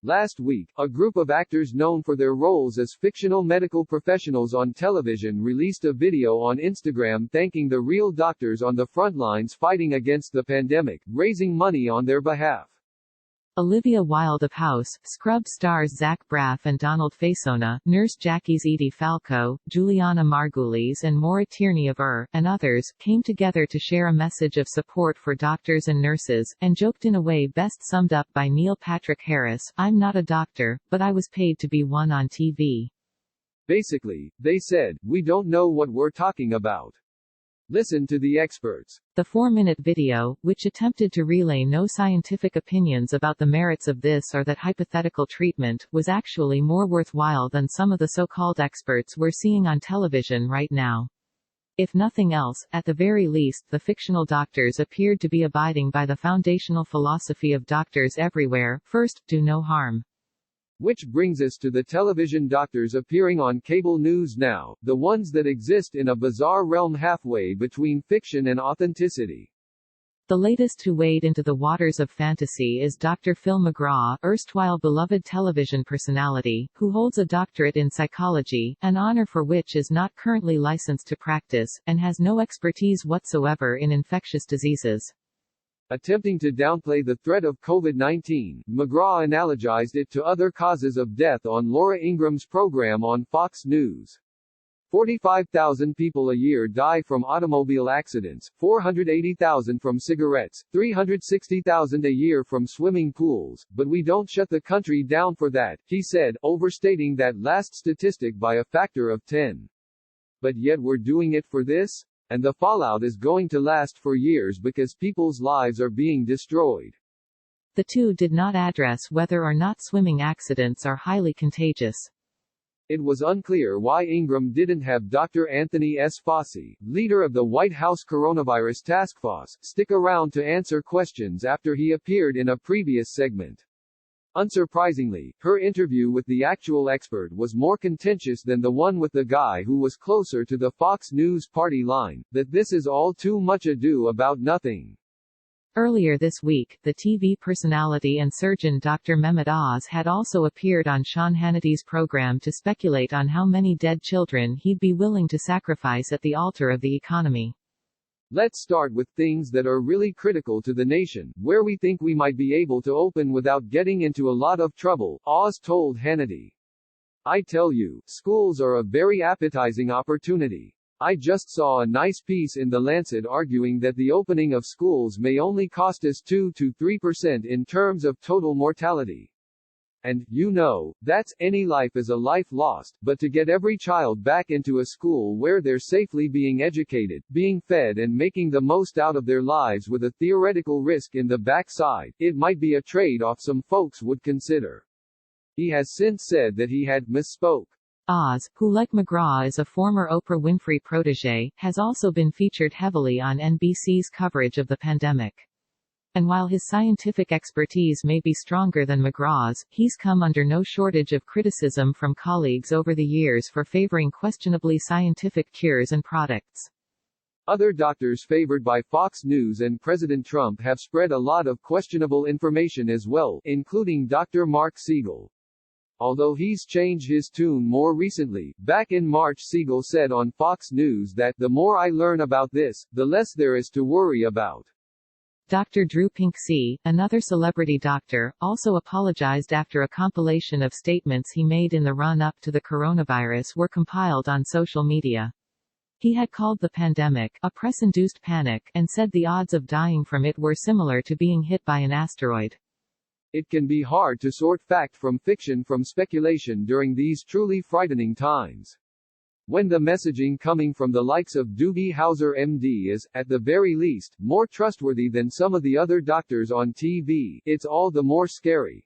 Last week, a group of actors known for their roles as fictional medical professionals on television released a video on Instagram thanking the real doctors on the front lines fighting against the pandemic, raising money on their behalf. Olivia Wilde of House, Scrubs stars Zach Braff and Donald Faisona, Nurse Jackie's Edie Falco, Juliana Margulies and Maura Tierney of and others, came together to share a message of support for doctors and nurses, and joked in a way best summed up by Neil Patrick Harris, "I'm not a doctor, but I was paid to be one on TV." Basically, they said, "We don't know what we're talking about. Listen to the experts." The 4-minute video, which attempted to relay no scientific opinions about the merits of this or that hypothetical treatment, was actually more worthwhile than some of the so-called experts we're seeing on television right now. If nothing else, at the very least the fictional doctors appeared to be abiding by the foundational philosophy of doctors everywhere: first, do no harm. Which brings us to the television doctors appearing on cable news now, the ones that exist in a bizarre realm halfway between fiction and authenticity. The latest who wade into the waters of fantasy is Dr. Phil McGraw, erstwhile beloved television personality, who holds a doctorate in psychology, an honor for which is not currently licensed to practice, and has no expertise whatsoever in infectious diseases. Attempting to downplay the threat of COVID-19, McGraw analogized it to other causes of death on Laura Ingram's program on Fox News. 45,000 people a year die from automobile accidents, 480,000 from cigarettes, 360,000 a year from swimming pools, but we don't shut the country down for that, he said, overstating that last statistic by a factor of 10. But yet we're doing it for this? And the fallout is going to last for years because people's lives are being destroyed. The two did not address whether or not swimming accidents are highly contagious. It was unclear why Ingram didn't have Dr. Anthony S. Fauci, leader of the White House Coronavirus Task Force, stick around to answer questions after he appeared in a previous segment. Unsurprisingly, her interview with the actual expert was more contentious than the one with the guy who was closer to the Fox News party line, that this is all too much ado about nothing. Earlier this week, the TV personality and surgeon Dr. Mehmet Oz had also appeared on Sean Hannity's program to speculate on how many dead children he'd be willing to sacrifice at the altar of the economy. Let's start with things that are really critical to the nation, where we think we might be able to open without getting into a lot of trouble, Oz told Hannity. I tell you, schools are a very appetizing opportunity. I just saw a nice piece in The Lancet arguing that the opening of schools may only cost us 2 to 3% in terms of total mortality. And, you know, that's, any life is a life lost, but to get every child back into a school where they're safely being educated, being fed and making the most out of their lives with a theoretical risk in the backside, it might be a trade-off some folks would consider. He has since said that he had misspoke. Oz, who like McGraw is a former Oprah Winfrey protege, has also been featured heavily on NBC's coverage of the pandemic. And while his scientific expertise may be stronger than McGraw's, he's come under no shortage of criticism from colleagues over the years for favoring questionably scientific cures and products. Other doctors favored by Fox News and President Trump have spread a lot of questionable information as well, including Dr. Mark Siegel. Although he's changed his tune more recently, back in March Siegel said on Fox News that, "The more I learn about this, the less there is to worry about." Dr. Drew Pinksy, another celebrity doctor, also apologized after a compilation of statements he made in the run-up to the coronavirus were compiled on social media. He had called the pandemic a press-induced panic, and said the odds of dying from it were similar to being hit by an asteroid. It can be hard to sort fact from fiction from speculation during these truly frightening times. When the messaging coming from the likes of Doogie Howser MD is, at the very least, more trustworthy than some of the other doctors on TV, it's all the more scary.